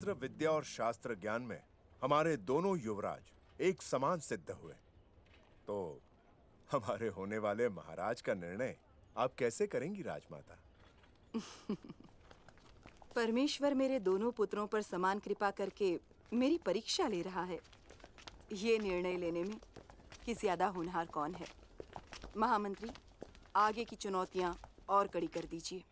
अस्त्र विद्या और शास्त्र ज्ञान में हमारे दोनों युवराज एक समान सिद्ध हुए, तो हमारे होने वाले महाराज का निर्णय आप कैसे करेंगी राजमाता? परमेश्वर मेरे दोनों पुत्रों पर समान कृपा करके मेरी परीक्षा ले रहा है। ये निर्णय लेने में कि ज्यादा होनहार कौन है। महामंत्री, आगे की चुनौतियां और कड़ी कर दीजिए।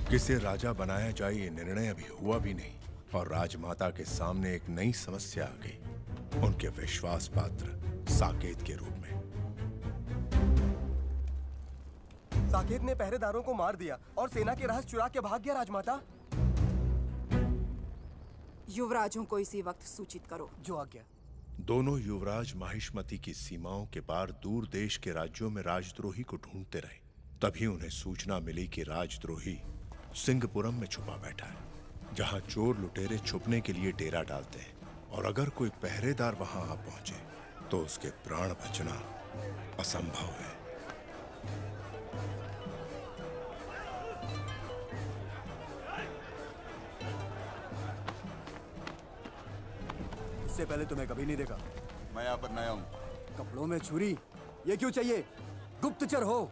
किसे राजा बनाया जाए ये निर्णय अभी हुआ भी नहीं और राजमाता के सामने एक नई समस्या आ गई, उनके विश्वास पात्र साकेत के रूप में। साकेत ने पहरेदारों को मार दिया और सेना के रहस्य चुरा के भाग गया राजमाता। युवराजों को इसी वक्त सूचित करो। जो आज्ञा। दोनों युवराज माहिष्मती की सीमाओं के पार दूर देश के राज्यों में राजद्रोही को ढूंढते रहे। तभी उन्हें सूचना मिली कि राजद्रोही सिंहपुरम में छुपा बैठा है, जहां चोर लुटेरे छुपने के लिए डेरा डालते हैं और अगर कोई पहरेदार वहां आ पहुंचे तो उसके प्राण बचना असंभव है। इससे पहले तुम्हें कभी नहीं देखा। मैं यहाँ पर नया हूँ। कपड़ों में छुरी, ये क्यों चाहिए? गुप्तचर हो?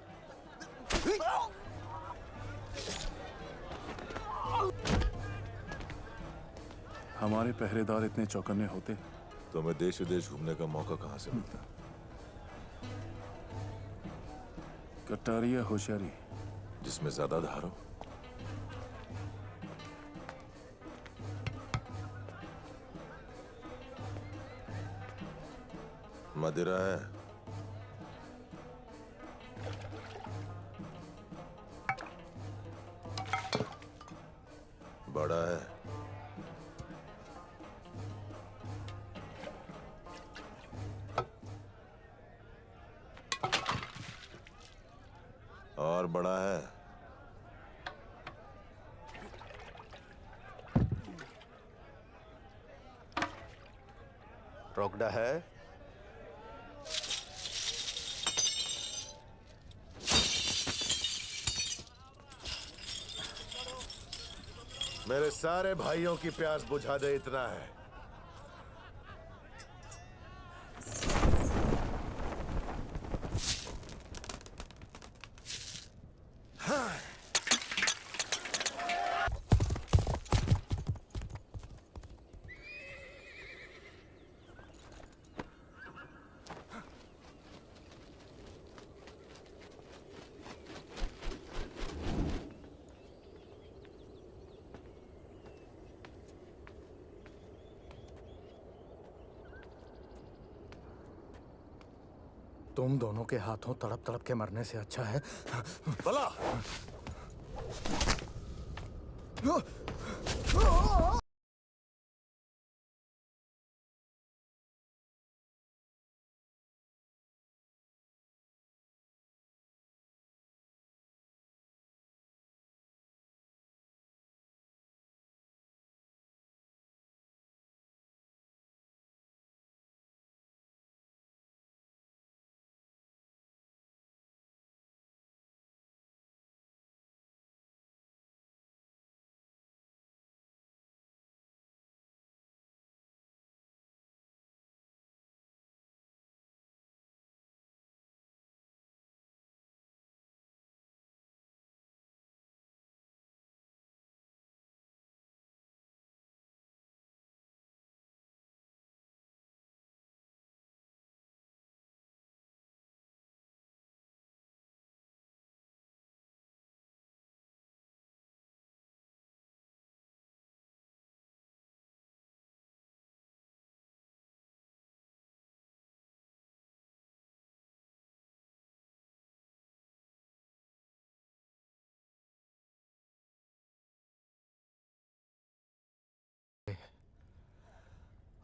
हमारे पहरेदार इतने चौकन्ने होते तो हमें देश विदेश घूमने का मौका कहाँ से मिलता? कटारी या होशियारी, जिसमें ज्यादा धार हो। मदिरा है? बड़ा है? और बड़ा है? रोकड़ा है? मेरे सारे भाइयों की प्यास बुझा दे, इतना है। तुम दोनों के हाथों तड़प तड़प के मरने से अच्छा है भला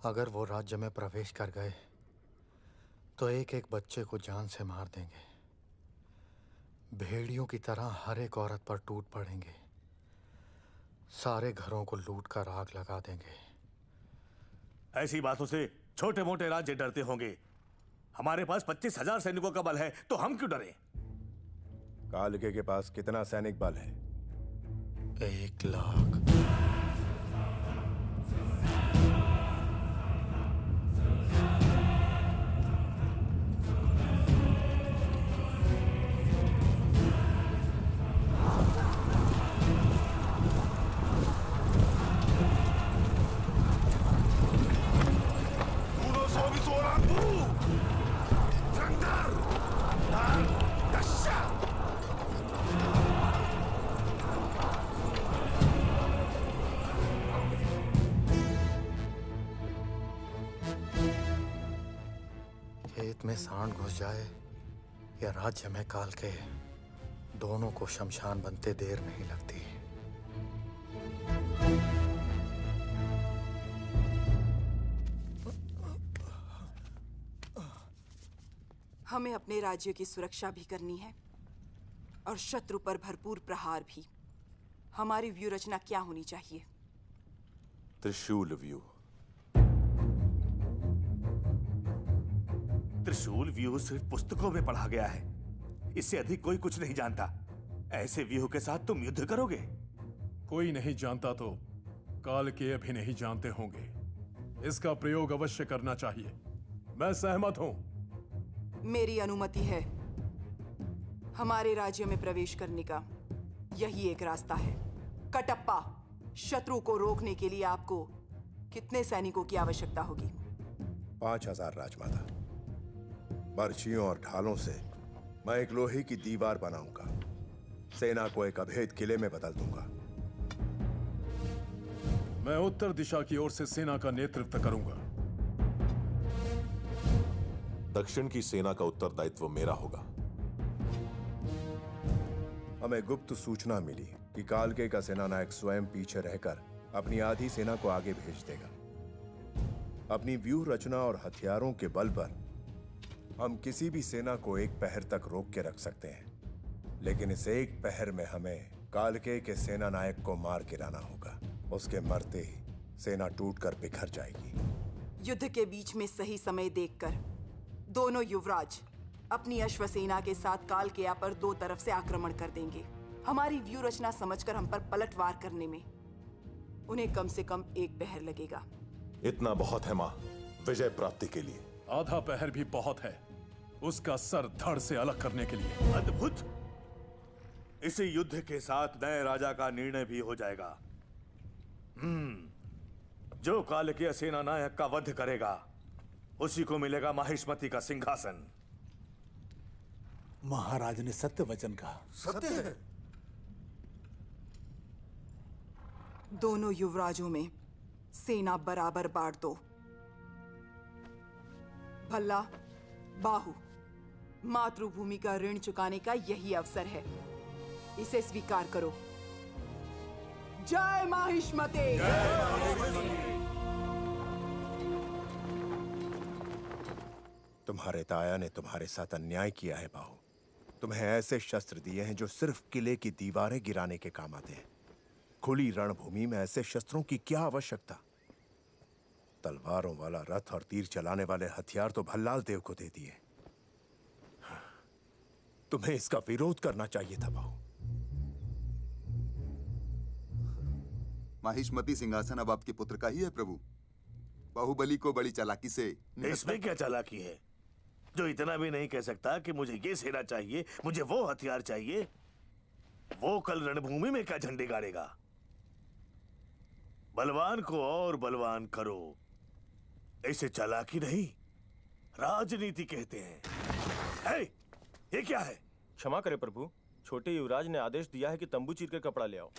अगर वो राज्य में प्रवेश कर गए तो एक एक बच्चे को जान से मार देंगे। भेड़ियों की तरह हर एक औरत पर टूट पड़ेंगे। सारे घरों को लूट कर आग लगा देंगे। ऐसी बातों से छोटे मोटे राज्य डरते होंगे, हमारे पास 25,000 सैनिकों का बल है, तो हम क्यों डरें? कालके के पास कितना सैनिक बल है? 1 लाख। खेत में सांड घुस जाए या राज्य में काल के, दोनों को शमशान बनते देर नहीं लगती। हमें अपने राज्य की सुरक्षा भी करनी है और शत्रु पर भरपूर प्रहार भी। हमारी व्यू रचना क्या होनी चाहिए? त्रिशूल व्यूह। त्रिशूल व्यूह सिर्फ पुस्तकों में पढ़ा गया है, इससे अधिक कोई कुछ नहीं जानता। ऐसे व्यूह के साथ तुम युद्ध करोगे? कोई नहीं जानता तो काल के अभी नहीं जानते होंगे। इसका प्रयोग अवश्य करना चाहिए। मैं सहमत हूं। मेरी अनुमति है। हमारे राज्य में प्रवेश करने का यही एक रास्ता है। कटप्पा, शत्रु को रोकने के लिए आपको कितने सैनिकों की आवश्यकता होगी? 5,000 राजमाता। बर्छियों और ढालों से मैं एक लोहे की दीवार बनाऊंगा। सेना को एक अभेद किले में बदल दूंगा। मैं उत्तर दिशा की ओर से सेना का नेतृत्व करूंगा। दक्षिण की सेना का उत्तरदायित्व मेरा होगा। हमें गुप्त सूचना मिली कि कालके का सेनानायक स्वयं पीछे रहकर अपनी आधी सेना को आगे भेज देगा। अपनी व्यूह रचना और हथियारों के बल पर हम किसी भी सेना को एक पहर तक रोक के रख सकते हैं, लेकिन इस एक पहर में हमें कालके के सेनानायक को मार गिराना होगा। उसके मरते ही सेना टूटकर बिखर जाएगी। युद्ध के बीच में सही समय देखकर दोनों युवराज अपनी अश्वसेना के साथ कालकेया पर 2 तरफ से आक्रमण कर देंगे। हमारी व्यू रचना समझकर हम पर पलटवार करने में उन्हें कम से कम 1 पहर लगेगा। इतना बहुत है मां, विजय प्राप्ति के लिए। आधा पहर भी बहुत है उसका सर धड़ से अलग करने के लिए। अद्भुत! इसी युद्ध के साथ नए राजा का निर्णय भी हो जाएगा। जो कालकेय सेना नायक का वध करेगा उसी को मिलेगा माहिष्मति का सिंहासन। महाराज ने सत्य वचन कहा। सत्य है। दोनों युवराजों में सेना बराबर बांट दो। भल्ला, बाहु, मातृभूमि का ऋण चुकाने का यही अवसर है। इसे स्वीकार करो। जय माहिष्मते! तुम्हारे ताया ने तुम्हारे साथ अन्याय किया है बाहु। तुम्हें ऐसे शस्त्र दिए हैं जो सिर्फ किले की दीवारें गिराने के काम आते हैं। खुली रणभूमि में ऐसे शस्त्रों की क्या आवश्यकता? तलवारों वाला रथ और तीर चलाने वाले हथियार तो भल्लाल देव को दे दिए। तुम्हें इसका विरोध करना चाहिए था बाहु। माहिष्मति सिंहासन अब आपके पुत्र का ही है प्रभु। बाहुबली को बड़ी चालाकी से इसमें क्या चालाकी है जो इतना भी नहीं कह सकता कि मुझे ये सेना चाहिए, मुझे वो हथियार चाहिए? वो कल रणभूमि में क्या झंडे गाड़ेगा? बलवान को और बलवान करो, इसे चालाकी नहीं राजनीति कहते हैं। हे, ये क्या है? क्षमा करें प्रभु, छोटे युवराज ने आदेश दिया है कि तंबू चीर कर कपड़ा ले आओ।